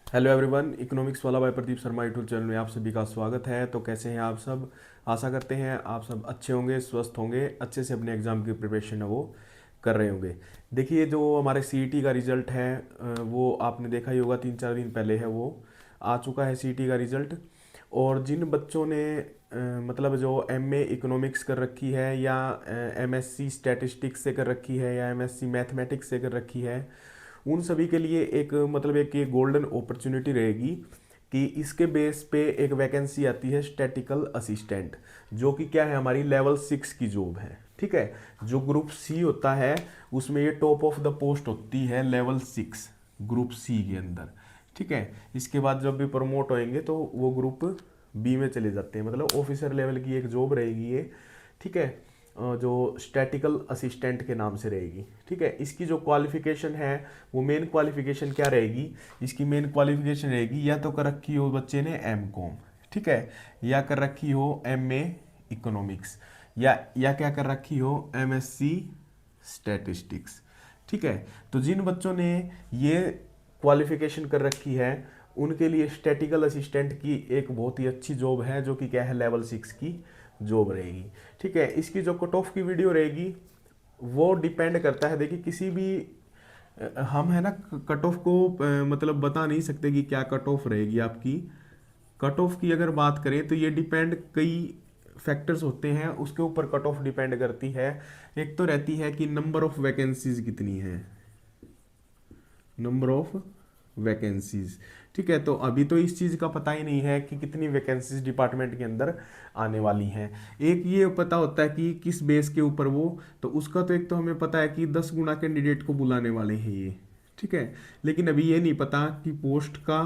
Hello everyone, economics वाला by Pradeep Sharma YouTube channel में आप सभी का स्वागत है। तो कैसे हैं आप सब? आशा करते हैं आप सब अच्छे होंगे, स्वस्थ होंगे, अच्छे से अपने एग्ज़ाम की प्रिपरेशन है वो कर रहे होंगे। देखिए, जो हमारे सीईटी का रिज़ल्ट है वो आपने देखा ही होगा, 3-4 दिन पहले है वो आ चुका है सीईटी का रिज़ल्ट। और जिन बच्चों ने मतलब जो एमए इकोनॉमिक्स कर रखी है या एमएससी स्टैटिस्टिक्स से कर रखी है या एमएससी मैथमेटिक्स से कर रखी है, उन सभी के लिए एक मतलब एक ये गोल्डन अपॉर्चुनिटी रहेगी कि इसके बेस पे एक वैकेंसी आती है स्टैटिकल असिस्टेंट, जो कि क्या है, हमारी लेवल 6 की जॉब है। ठीक है, जो ग्रुप सी होता है उसमें ये टॉप ऑफ द पोस्ट होती है लेवल 6 ग्रुप सी के अंदर। ठीक है, इसके बाद जब भी प्रमोट होएंगे तो वो ग्रुप बी में चले जाते हैं, मतलब ऑफिसर लेवल की एक जॉब रहेगी ये। ठीक है, जो स्टैटिकल असिस्टेंट के नाम से रहेगी। ठीक है, इसकी जो क्वालिफिकेशन है वो मेन क्वालिफिकेशन क्या रहेगी? इसकी मेन क्वालिफिकेशन रहेगी या तो कर रखी हो बच्चे ने एम कॉम, ठीक है, या कर रखी हो एम ए इकोनॉमिक्स, या क्या कर रखी हो एम एस सी स्टैटिस्टिक्स। ठीक है, तो जिन बच्चों ने ये क्वालिफिकेशन कर रखी है उनके लिए स्टैटिकल असिस्टेंट की एक बहुत ही अच्छी जॉब है, जो कि क्या है, लेवल 6 की जॉब रहेगी। ठीक है, इसकी जो कट ऑफ की वीडियो रहेगी वो डिपेंड करता है, देखिए किसी भी हम है ना कट ऑफ को मतलब बता नहीं सकते कि क्या कट ऑफ रहेगी आपकी। कट ऑफ की अगर बात करें तो ये डिपेंड कई फैक्टर्स होते हैं, उसके ऊपर कट ऑफ डिपेंड करती है। एक तो रहती है कि नंबर ऑफ वैकेंसीज कितनी है, नंबर ऑफ वैकेंसीज। ठीक है, तो अभी तो इस चीज़ का पता ही नहीं है कि कितनी वैकेंसीज डिपार्टमेंट के अंदर आने वाली हैं। एक ये पता होता है कि किस बेस के ऊपर वो, तो उसका तो एक तो हमें पता है कि 10 गुना कैंडिडेट को बुलाने वाले हैं ये। ठीक है, लेकिन अभी ये नहीं पता कि पोस्ट का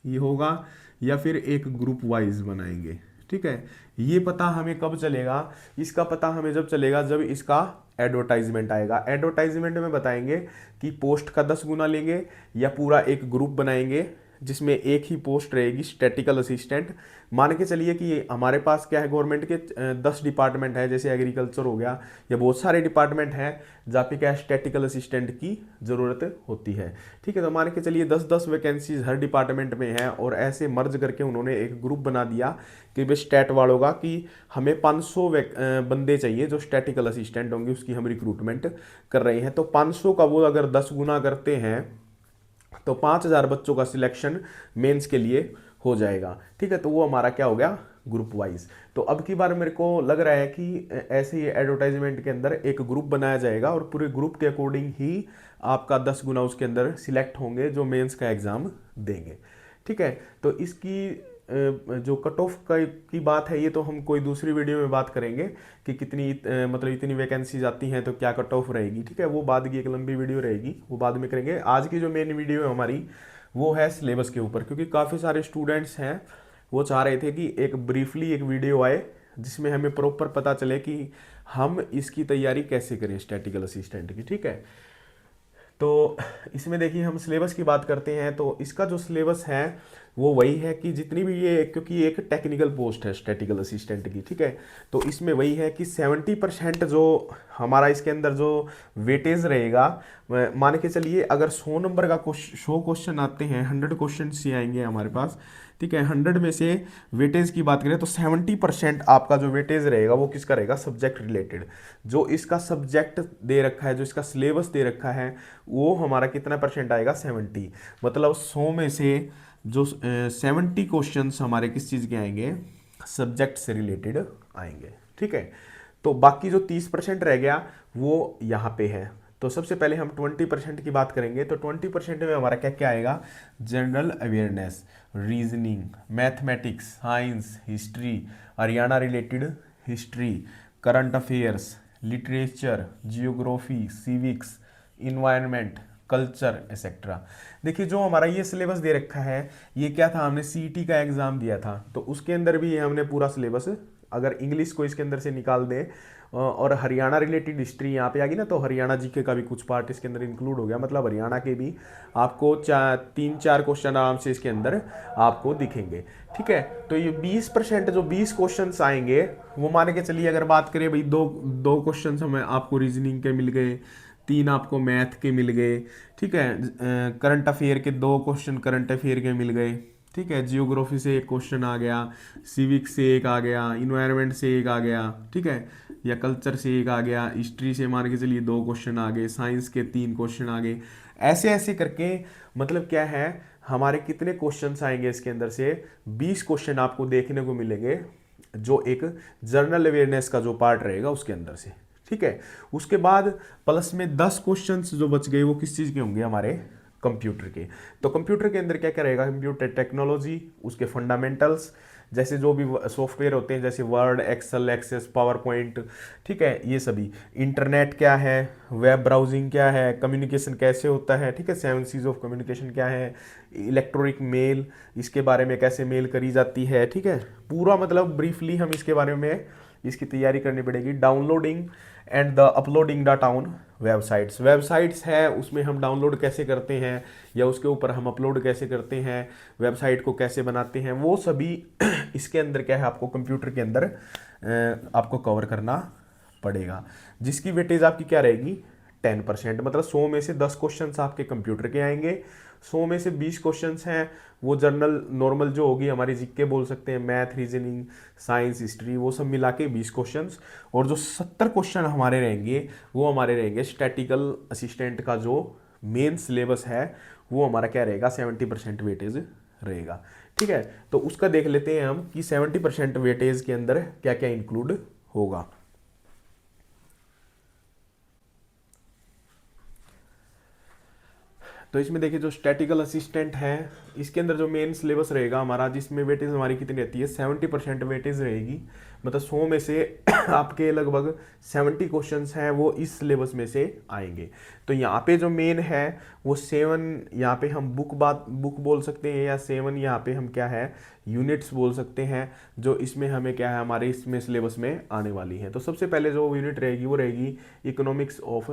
ये होगा या फिर एक ग्रुप वाइज बनाएंगे। ठीक है, ये पता हमें कब चलेगा? इसका पता हमें जब चलेगा जब इसका एडवर्टाइजमेंट आएगा। एडवर्टाइजमेंट में बताएंगे कि पोस्ट का 10 गुना लेंगे या पूरा एक ग्रुप बनाएंगे जिसमें एक ही पोस्ट रहेगी स्टैटिकल असिस्टेंट। मान के चलिए कि हमारे पास क्या है, गवर्नमेंट के 10 डिपार्टमेंट है, जैसे एग्रीकल्चर हो गया, या बहुत सारे डिपार्टमेंट हैं जहाँ पे क्या स्टैटिकल असिस्टेंट की ज़रूरत होती है। ठीक है, तो मान के चलिए 10-10 वैकेंसीज हर डिपार्टमेंट में हैं, और ऐसे मर्ज करके उन्होंने एक ग्रुप बना दिया कि भाई स्टैट वालों का कि हमें 500 बंदे चाहिए जो स्टैटिकल असिस्टेंट होंगे, उसकी हम रिक्रूटमेंट कर रहे हैं। तो 500 का वो अगर 10 गुना करते हैं तो 5,000 बच्चों का सिलेक्शन मेंस के लिए हो जाएगा। ठीक है, तो वो हमारा क्या हो गया, ग्रुप वाइज। तो अब की बार मेरे को लग रहा है कि ऐसे ही एडवर्टाइजमेंट के अंदर एक ग्रुप बनाया जाएगा और पूरे ग्रुप के अकॉर्डिंग ही आपका 10 गुना उसके अंदर सिलेक्ट होंगे जो मेंस का एग्जाम देंगे। ठीक है, तो इसकी जो कट ऑफ की बात है ये तो हम कोई दूसरी वीडियो में बात करेंगे कि कितनी मतलब इतनी वैकेंसीज आती हैं तो क्या कट ऑफ रहेगी। ठीक है, वो बाद की एक लंबी वीडियो रहेगी, वो बाद में करेंगे। आज की जो मेन वीडियो है हमारी वो है सिलेबस के ऊपर, क्योंकि काफ़ी सारे स्टूडेंट्स हैं वो चाह रहे थे कि एक ब्रीफली एक वीडियो आए जिसमें हमें प्रॉपर पता चले कि हम इसकी तैयारी कैसे करें स्टैटिकल असिस्टेंट की। ठीक है, तो इसमें देखिए हम सिलेबस की बात करते हैं तो इसका जो सिलेबस है वो वही है कि जितनी भी ये, क्योंकि ये एक टेक्निकल पोस्ट है स्टैटिकल असिस्टेंट की। ठीक है, तो इसमें वही है कि 70% जो हमारा इसके अंदर जो वेटेज रहेगा, मान के चलिए अगर 100 नंबर का 100 क्वेश्चन आते हैं, 100 क्वेश्चन ही आएंगे हमारे पास। ठीक है, 100 में से वेटेज की बात करें तो 70% आपका जो वेटेज रहेगा वो किसका रहेगा, सब्जेक्ट रिलेटेड। जो इसका सब्जेक्ट दे रखा है, जो इसका सिलेबस दे रखा है, वो हमारा कितना परसेंट आएगा, 70। मतलब 100 में से जो 70 क्वेश्चन हमारे किस चीज़ के आएंगे, सब्जेक्ट से रिलेटेड आएंगे। ठीक है, तो बाकी जो 30% रह गया वो यहाँ पे है। तो सबसे पहले हम 20% की बात करेंगे। तो 20% में हमारा क्या क्या आएगा, general awareness, reasoning, mathematics, science, history, Haryana related history, current affairs, literature, geography, civics, environment, culture etcetera. देखिए, जो हमारा ये सिलेबस दे रखा है ये क्या था, हमने सीईटी का एग्जाम दिया था तो उसके अंदर भी ये हमने पूरा सिलेबस, अगर इंग्लिश को इसके अंदर से निकाल दें और हरियाणा रिलेटेड हिस्ट्री यहाँ पे आ गई ना, तो हरियाणा जीके का भी कुछ पार्ट इसके अंदर इंक्लूड हो गया। मतलब हरियाणा के भी आपको 3-4 क्वेश्चन आराम से इसके अंदर आपको दिखेंगे। ठीक है, तो ये 20% जो 20 क्वेश्चन आएंगे वो मान के चलिए, अगर बात करें भाई दो दो क्वेश्चन हमें आपको रीजनिंग के मिल गए, 3 आपको मैथ के मिल गए, ठीक है। करंट अफेयर के 2 क्वेश्चन करंट अफेयर के मिल गए, ठीक है। जियोग्राफी से एक क्वेश्चन आ गया, सिविक्स से एक आ गया, इन्वायरमेंट से एक आ गया, ठीक है, या कल्चर से एक आ गया, हिस्ट्री से मान के चलिए 2 क्वेश्चन आ गए, साइंस के 3 क्वेश्चन आ गए। ऐसे ऐसे करके मतलब क्या है, हमारे कितने क्वेश्चंस आएंगे इसके अंदर से, 20 क्वेश्चन आपको देखने को मिलेंगे, जो एक जनरल अवेयरनेस का जो पार्ट रहेगा उसके अंदर से, ठीक है। उसके बाद प्लस में 10 क्वेश्चंस जो बच गए वो किस चीज़ के होंगे, हमारे कंप्यूटर के। तो कंप्यूटर के अंदर क्या क्या रहेगा, कंप्यूटर टेक्नोलॉजी, उसके फंडामेंटल्स, जैसे जो भी सॉफ्टवेयर होते हैं जैसे Word, Excel, Access, PowerPoint, ठीक है, ये सभी। इंटरनेट क्या है, वेब ब्राउजिंग क्या है, कम्युनिकेशन कैसे होता है, ठीक है, 7 सीज ऑफ कम्युनिकेशन क्या है, इलेक्ट्रॉनिक मेल, इसके बारे में कैसे मेल करी जाती है, ठीक है, पूरा मतलब ब्रीफली हम इसके बारे में इसकी तैयारी करनी पड़ेगी। Downloading and the uploading data on websites, websites है उसमें हम डाउनलोड कैसे करते हैं या उसके ऊपर हम अपलोड कैसे करते हैं, वेबसाइट को कैसे बनाते हैं, वो सभी इसके अंदर क्या है आपको कंप्यूटर के अंदर आपको कवर करना पड़ेगा। जिसकी वेटेज आपकी क्या रहेगी, 10%, मतलब 100 में से 10 क्वेश्चन आपके कंप्यूटर के आएंगे, 100 में से 20 क्वेश्चन हैं वो जनरल नॉर्मल जो होगी हमारी जीके बोल सकते हैं, मैथ, रीजनिंग, साइंस, हिस्ट्री, वो सब मिला के 20 क्वेश्चंस। और जो 70 क्वेश्चन हमारे रहेंगे वो हमारे रहेंगे स्टैटिकल असिस्टेंट का जो मेन सिलेबस है वो हमारा क्या रहेगा, 70% वेटेज रहेगा, ठीक है। तो उसका देख लेते हैं हम कि 70% वेटेज के अंदर क्या क्या इंक्लूड होगा। तो इसमें देखिए जो स्टैटिकल असिस्टेंट है इसके अंदर जो मेन सिलेबस रहेगा हमारा, जिसमें वेटेज हमारी कितनी रहती है, 70% वेटेज रहेगी, मतलब 100 में से आपके लगभग 70 क्वेश्चंस हैं वो इस सिलेबस में से आएंगे। तो यहाँ पे जो मेन है वो 7, यहाँ पे हम बुक बोल सकते हैं, या 7 यहाँ पे हम क्या है यूनिट्स बोल सकते हैं, जो इसमें हमें क्या है हमारे इसमें सिलेबस में आने वाली है। तो सबसे पहले जो यूनिट रहेगी वो रहेगी इकोनॉमिक्स ऑफ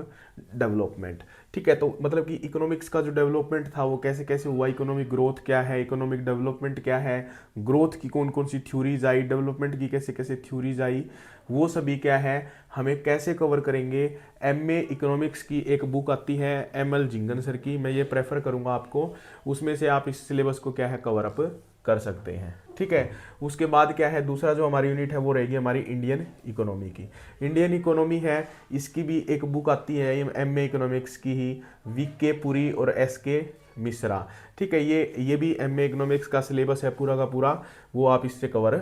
डेवलपमेंट, ठीक है। तो मतलब कि इकोनॉमिक्स का जो डेवलपमेंट था वो कैसे कैसे हुआ, इकोनॉमिक ग्रोथ क्या है, इकोनॉमिक डेवलपमेंट क्या है, ग्रोथ की कौन कौन सी थ्योरीज आई, डेवलपमेंट की कैसे कैसे थ्योरीज आई, वो सभी क्या है हमें कैसे कवर करेंगे। एमए इकोनॉमिक्स की एक बुक आती है एमएल जिंगन सर की, मैं ये प्रेफर करूँगा आपको, उसमें से आप इस सिलेबस को क्या है कवर अप कर सकते हैं, ठीक है। उसके बाद क्या है दूसरा जो हमारी यूनिट है वो रहेगी हमारी इंडियन इकोनॉमी की। इंडियन इकोनॉमी है, इसकी भी एक बुक आती है एमए इकोनॉमिक्स की ही, वीके पुरी और एसके मिश्रा, ठीक है। ये भी एमए इकोनॉमिक्स का सिलेबस है पूरा का पूरा, वो आप इससे कवर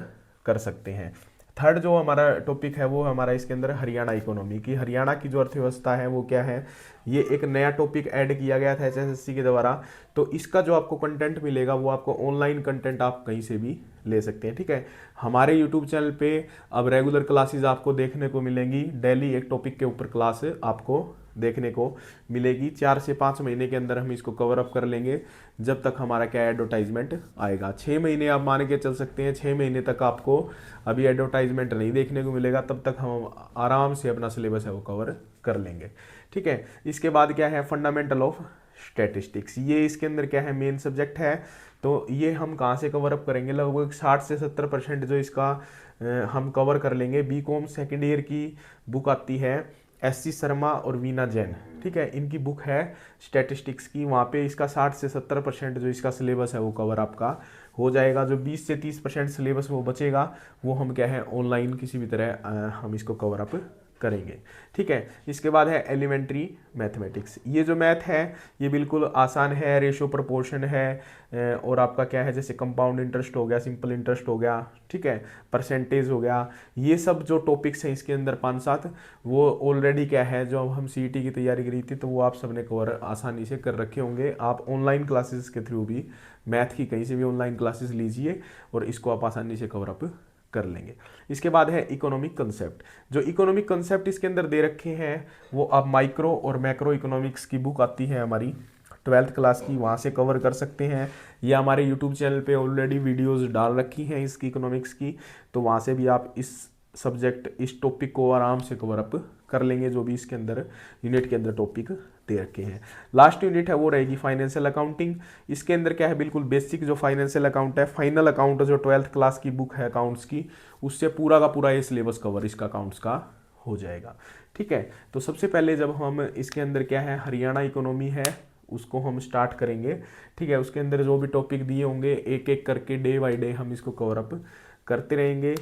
कर सकते हैं। थर्ड जो हमारा टॉपिक है वो हमारा इसके अंदर हरियाणा इकोनॉमी की, हरियाणा की जो अर्थव्यवस्था है वो क्या है, ये एक नया टॉपिक ऐड किया गया था एचएसएससी के द्वारा। तो इसका जो आपको कंटेंट मिलेगा वो आपको ऑनलाइन कंटेंट आप कहीं से भी ले सकते हैं, ठीक है। हमारे यूट्यूब चैनल पे अब रेगुलर क्लासेस आपको देखने को मिलेंगी, डेली एक टॉपिक के ऊपर क्लास आपको देखने को मिलेगी। 4 से 5 महीने के अंदर हम इसको कवर अप कर लेंगे, जब तक हमारा क्या एडवर्टाइजमेंट आएगा। 6 महीने आप मान के चल सकते हैं, 6 महीने तक आपको अभी एडवर्टाइजमेंट नहीं देखने को मिलेगा, तब तक हम आराम से अपना सिलेबस है वो कवर कर लेंगे, ठीक है। इसके बाद क्या है फंडामेंटल ऑफ स्टैटिस्टिक्स, ये इसके अंदर क्या है मेन सब्जेक्ट है। तो ये हम कहाँ से कवर अप करेंगे, लगभग 60 से 70% जो इसका हम कवर कर लेंगे। बीकॉम सेकेंड ईयर की बुक आती है एससी शर्मा और वीना जैन, ठीक है, इनकी बुक है स्टैटिस्टिक्स की, वहाँ पे इसका 60 से 70% जो इसका सिलेबस है वो कवर आपका हो जाएगा। जो 20 से 30% सिलेबस वो बचेगा वो हम क्या है ऑनलाइन किसी भी तरह हम इसको कवर अप करेंगे, ठीक है। इसके बाद है एलिमेंट्री मैथमेटिक्स, ये जो मैथ है ये बिल्कुल आसान है, रेशो प्रोपोर्शन है, और आपका क्या है जैसे कंपाउंड इंटरेस्ट हो गया, सिंपल इंटरेस्ट हो गया, ठीक है, परसेंटेज हो गया, ये सब जो टॉपिक्स हैं इसके अंदर 5-7 वो ऑलरेडी क्या है जो हम सीईटी की तैयारी करी थी तो वो आप सबने कवर आसानी से कर रखे होंगे। आप ऑनलाइन क्लासेस के थ्रू भी मैथ की कहीं से भी ऑनलाइन क्लासेस लीजिए और इसको आप आसानी से कवर अप कर लेंगे। इसके बाद है इकोनॉमिक कंसेप्ट, जो इकोनॉमिक कंसेप्ट इसके अंदर दे रखे हैं वो आप माइक्रो और मैक्रो इकोनॉमिक्स की बुक आती है हमारी 12th क्लास की, वहाँ से कवर कर सकते हैं, या हमारे यूट्यूब चैनल पे ऑलरेडी वीडियोस डाल रखी हैं इसकी इकोनॉमिक्स की, तो वहाँ से भी आप इस सब्जेक्ट इस टॉपिक को आराम से कवर अप कर लेंगे, जो भी इसके अंदर यूनिट के अंदर टॉपिक दे रखे हैं। लास्ट यूनिट है वो रहेगी फाइनेंशियल अकाउंटिंग, इसके अंदर क्या है बिल्कुल बेसिक जो फाइनेंशियल अकाउंट है, फाइनल अकाउंट जो 12th क्लास की बुक है अकाउंट्स की, उससे पूरा का पूरा ये सिलेबस कवर इसका अकाउंट्स का हो जाएगा, ठीक। ठीक है। तो सबसे पहले जब हम इसके अंदर क्या है, हरियाणा इकोनॉमी है, उसको हम स्टार्ट करेंगे। ठीक है, उसके अंदर जो भी टॉपिक दिए होंगे एक एक करके डे बाय डे हम इसको कवर अप करते रहेंगे।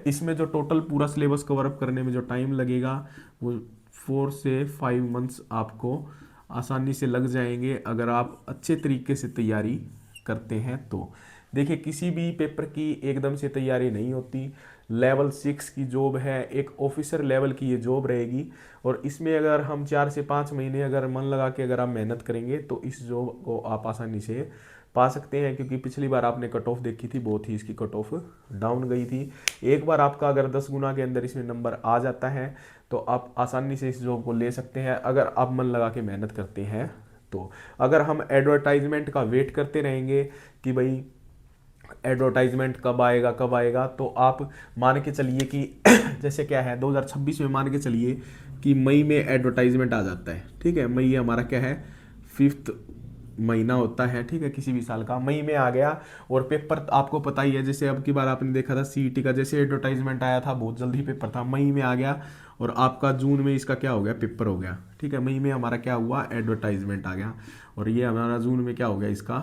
इसमें जो टोटल पूरा सिलेबस कवर अप करने में जो टाइम लगेगा वो 4 से 5 मंथ्स आपको आसानी से लग जाएंगे, अगर आप अच्छे तरीके से तैयारी करते हैं तो। देखिए, किसी भी पेपर की एकदम से तैयारी नहीं होती। लेवल 6 की जॉब है, एक ऑफिसर लेवल की ये जॉब रहेगी, और इसमें अगर हम 4 से 5 महीने अगर मन लगा के अगर आप मेहनत करेंगे तो इस जॉब को आप आसानी से पा सकते हैं। क्योंकि पिछली बार आपने कट ऑफ देखी थी, बहुत ही इसकी कट ऑफ डाउन गई थी। एक बार आपका अगर 10 गुना के अंदर इसमें नंबर आ जाता है तो आप आसानी से इस जॉब को ले सकते हैं, अगर आप मन लगा के मेहनत करते हैं तो। अगर हम एडवर्टाइजमेंट का वेट करते रहेंगे कि भाई एडवर्टाइजमेंट कब आएगा कब आएगा, तो आप मान के चलिए कि जैसे क्या है 2026 में मान के चलिए कि मई में एडवर्टाइजमेंट आ जाता है। ठीक है, मई हमारा क्या है, 5th महीना होता है। ठीक है, किसी भी साल का मई में आ गया, और पेपर आपको पता ही है, जैसे अब की बार आपने देखा था सीईटी का, जैसे एडवर्टाइजमेंट आया था बहुत जल्दी पेपर था, मई में आ गया, और आपका जून में इसका क्या हो गया, पेपर हो गया। ठीक है, मई में हमारा क्या हुआ, एडवर्टाइजमेंट आ गया, और ये हमारा जून में क्या हो गया, इसका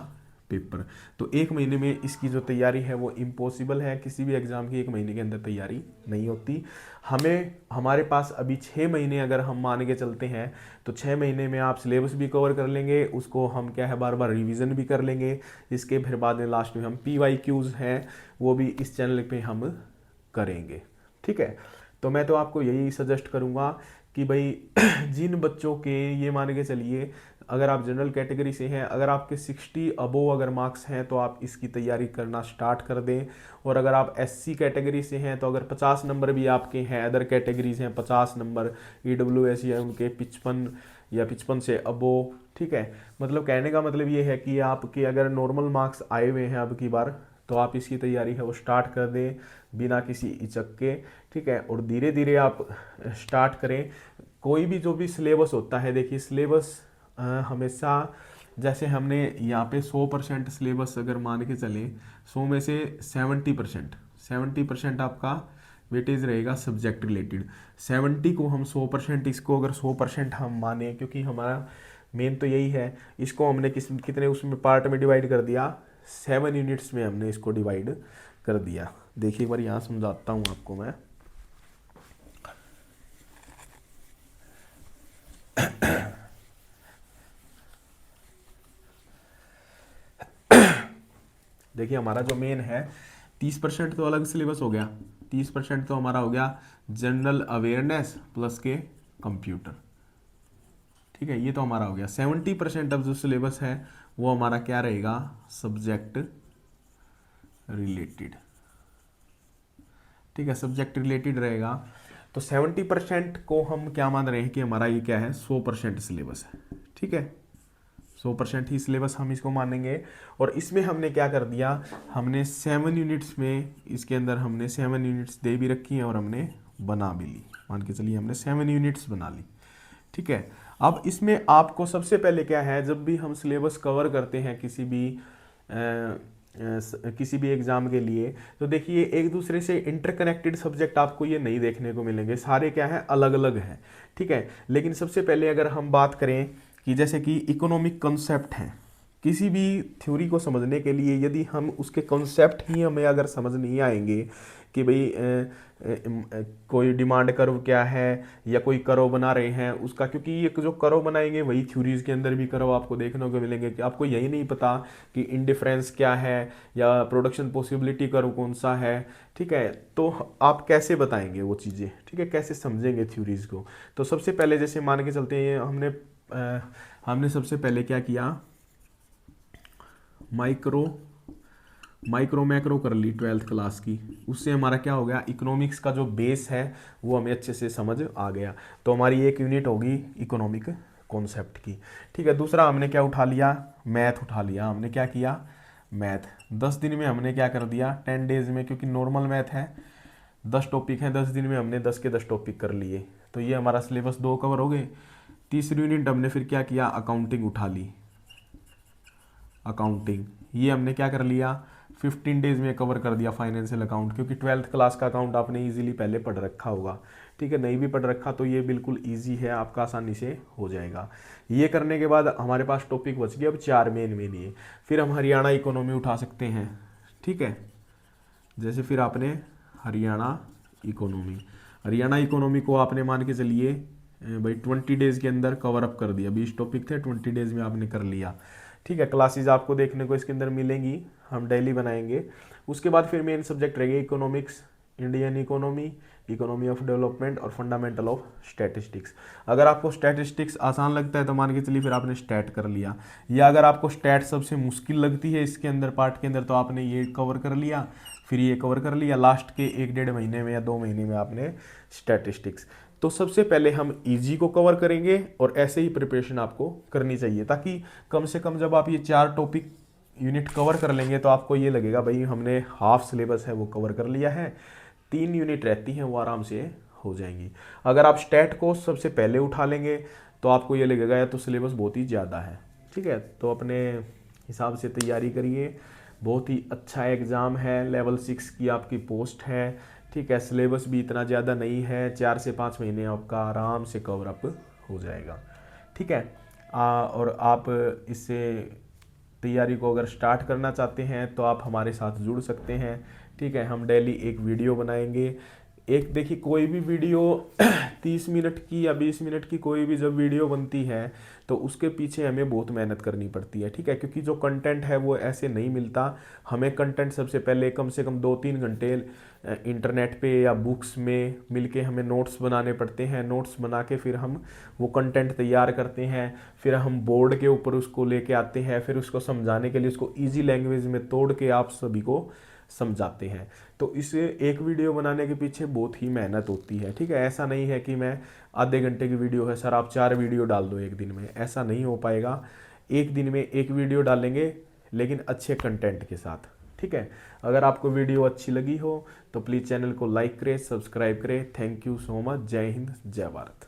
पेपर। तो एक महीने में इसकी जो तैयारी है वो इम्पॉसिबल है, किसी भी एग्ज़ाम की एक महीने के अंदर तैयारी नहीं होती। हमें हमारे पास अभी 6 महीने अगर हम मान के चलते हैं तो 6 महीने में आप सिलेबस भी कवर कर लेंगे, उसको हम क्या है बार बार रिवीजन भी कर लेंगे। इसके फिर बाद में लास्ट में हम PYQs हैं वो भी इस चैनल पे हम करेंगे। ठीक है, तो मैं तो आपको यही सजेस्ट करूँगा कि भाई जिन बच्चों के ये मान के चलिए, अगर आप जनरल कैटेगरी से हैं, अगर आपके 60 अबोव अगर मार्क्स हैं तो आप इसकी तैयारी करना स्टार्ट कर दें। और अगर आप SC कैटेगरी से हैं तो अगर 50 नंबर भी आपके हैं, अदर कैटेगरीज हैं 50 नंबर, EWS या उनके 55 या 55 से अबोव। ठीक है, मतलब कहने का मतलब ये है कि आपके अगर नॉर्मल मार्क्स आए हुए हैं अब की बार, तो आप इसकी तैयारी है वो स्टार्ट कर दें बिना किसी हिचक के। ठीक है, और धीरे धीरे आप स्टार्ट करें। कोई भी जो भी सिलेबस होता है, देखिए सिलेबस हमेशा, जैसे हमने यहाँ पे 100% सिलेबस अगर मान के चले, 100 में से 70% आपका वेटेज रहेगा सब्जेक्ट रिलेटेड। 70 को हम 100%, इसको अगर 100% हम माने, क्योंकि हमारा मेन तो यही है, इसको हमने कितने उसमें पार्ट में डिवाइड कर दिया, 7 यूनिट्स में हमने इसको डिवाइड कर दिया। देखिए एक बार यहाँ समझाता हूँ आपको मैं। देखिए हमारा जो मेन है 30% तो अलग सिलेबस हो गया, 30% तो हमारा हो गया जनरल अवेयरनेस प्लस के कंप्यूटर। ठीक है, ये तो हमारा हो गया। 70% अब जो सिलेबस है वो हमारा क्या रहेगा, सब्जेक्ट रिलेटेड। ठीक है, सब्जेक्ट रिलेटेड रहेगा। तो 70% को हम क्या मान रहे हैं कि हमारा ये क्या है, 100% सिलेबस है। ठीक है, 100% ही सिलेबस हम इसको मानेंगे। और इसमें हमने क्या कर दिया, हमने 7 यूनिट्स में, इसके अंदर हमने 7 यूनिट्स दे भी रखी हैं और हमने बना भी ली। मान के चलिए हमने 7 यूनिट्स बना ली। ठीक है, अब इसमें आपको सबसे पहले क्या है, जब भी हम सिलेबस कवर करते हैं किसी भी एग्जाम के लिए, तो देखिए एक दूसरे से इंटरकनेक्टेड सब्जेक्ट आपको ये नहीं देखने को मिलेंगे, सारे क्या है, अलग अलग हैं। ठीक है, लेकिन सबसे पहले अगर हम बात करें कि जैसे कि इकोनॉमिक कॉन्सेप्ट हैं, किसी भी थ्योरी को समझने के लिए यदि हम उसके कॉन्सेप्ट ही हमें अगर समझ नहीं आएंगे कि भाई कोई डिमांड कर्व क्या है या कोई कर्व बना रहे हैं उसका, क्योंकि ये जो कर्व बनाएंगे वही थ्योरीज के अंदर भी कर्व आपको देखने को मिलेंगे कि आपको यही नहीं पता कि इंडिफरेंस क्या है या प्रोडक्शन पॉसिबिलिटी कर्व कौन सा है। ठीक है, तो आप कैसे बताएंगे वो चीज़ें, ठीक है, कैसे समझेंगे थ्योरीज को। तो सबसे पहले जैसे मान के चलते हैं, हमने सबसे पहले क्या किया, माइक्रो मैक्रो कर ली 12th क्लास की, उससे हमारा क्या हो गया, इकोनॉमिक्स का जो बेस है वो हमें अच्छे से समझ आ गया। तो हमारी एक यूनिट होगी इकोनॉमिक कॉन्सेप्ट की। ठीक है, दूसरा हमने क्या उठा लिया, मैथ उठा लिया। हमने क्या किया, मैथ 10 दिन में हमने क्या कर दिया, 10 डेज में, क्योंकि नॉर्मल मैथ है, 10 टॉपिक हैं, 10 दिन में हमने 10 के 10 टॉपिक कर लिए। तो ये हमारा सिलेबस 2 कवर हो गए। तीसरी यूनिट हमने फिर क्या किया, अकाउंटिंग उठा ली। अकाउंटिंग ये हमने क्या कर लिया, 15 डेज में कवर कर दिया फाइनेंशियल अकाउंट, क्योंकि 12th क्लास का अकाउंट आपने इजीली पहले पढ़ रखा होगा। ठीक है, नहीं भी पढ़ रखा तो ये बिल्कुल इजी है, आपका आसानी से हो जाएगा। ये करने के बाद हमारे पास टॉपिक बच गया अब 4 मेन ये। फिर हम हरियाणा इकोनॉमी उठा सकते हैं। ठीक है, जैसे फिर आपने हरियाणा इकोनॉमी को आपने मान के चलिए भाई 20 डेज के अंदर कवर अप कर दिया। 20 टॉपिक थे, 20 डेज में आपने कर लिया। ठीक है, क्लासेज आपको देखने को इसके अंदर मिलेंगी, हम डेली बनाएंगे। उसके बाद फिर मेन सब्जेक्ट रहेगा economics, Indian economy, economy of development और फंडामेंटल ऑफ स्टैटिस्टिक्स। अगर आपको स्टैटिस्टिक्स आसान लगता है तो मान के चलिए फिर आपने स्टैट कर लिया, या अगर आपको स्टैट सबसे मुश्किल लगती है इसके अंदर पार्ट के अंदर तो आपने ये कवर कर लिया, फिर ये कवर कर लिया, लास्ट के 1-1.5 महीने में या 2 महीने में आपने स्टैटिस्टिक्स। तो सबसे पहले हम इजी को कवर करेंगे और ऐसे ही प्रिपरेशन आपको करनी चाहिए, ताकि कम से कम जब आप ये 4 टॉपिक यूनिट कवर कर लेंगे तो आपको ये लगेगा भाई हमने हाफ सिलेबस है वो कवर कर लिया है। 3 यूनिट रहती हैं वो आराम से हो जाएंगी। अगर आप स्टैट को सबसे पहले उठा लेंगे तो आपको ये लगेगा या तो सिलेबस बहुत ही ज़्यादा है। ठीक है, तो अपने हिसाब से तैयारी करिए। बहुत ही अच्छा एग्ज़ाम है, लेवल 6 की आपकी पोस्ट है। ठीक है, सिलेबस भी इतना ज़्यादा नहीं है, 4 से 5 महीने आपका आराम से कवर अप हो जाएगा। ठीक है, और आप इससे तैयारी को अगर स्टार्ट करना चाहते हैं तो आप हमारे साथ जुड़ सकते हैं। ठीक है, हम डेली एक वीडियो बनाएंगे। एक देखिए कोई भी वीडियो 30 मिनट की या 20 मिनट की कोई भी जब वीडियो बनती है तो उसके पीछे हमें बहुत मेहनत करनी पड़ती है। ठीक है, क्योंकि जो कंटेंट है वो ऐसे नहीं मिलता। हमें कंटेंट सबसे पहले कम से कम 2-3 घंटे इंटरनेट पे या बुक्स में मिलके हमें नोट्स बनाने पड़ते हैं। नोट्स बना के फिर हम वो कंटेंट तैयार करते हैं, फिर हम बोर्ड के ऊपर उसको लेके आते हैं, फिर उसको समझाने के लिए उसको ईजी लैंग्वेज में तोड़ के आप सभी को समझाते हैं। तो इस एक वीडियो बनाने के पीछे बहुत ही मेहनत होती है। ठीक है, ऐसा नहीं है कि मैं आधे घंटे की वीडियो है सर आप 4 वीडियो डाल दो एक दिन में, ऐसा नहीं हो पाएगा। एक दिन में एक वीडियो डालेंगे लेकिन अच्छे कंटेंट के साथ। ठीक है, अगर आपको वीडियो अच्छी लगी हो तो प्लीज़ चैनल को लाइक करें, सब्सक्राइब करें। Thank you so much. जय हिंद, जय भारत।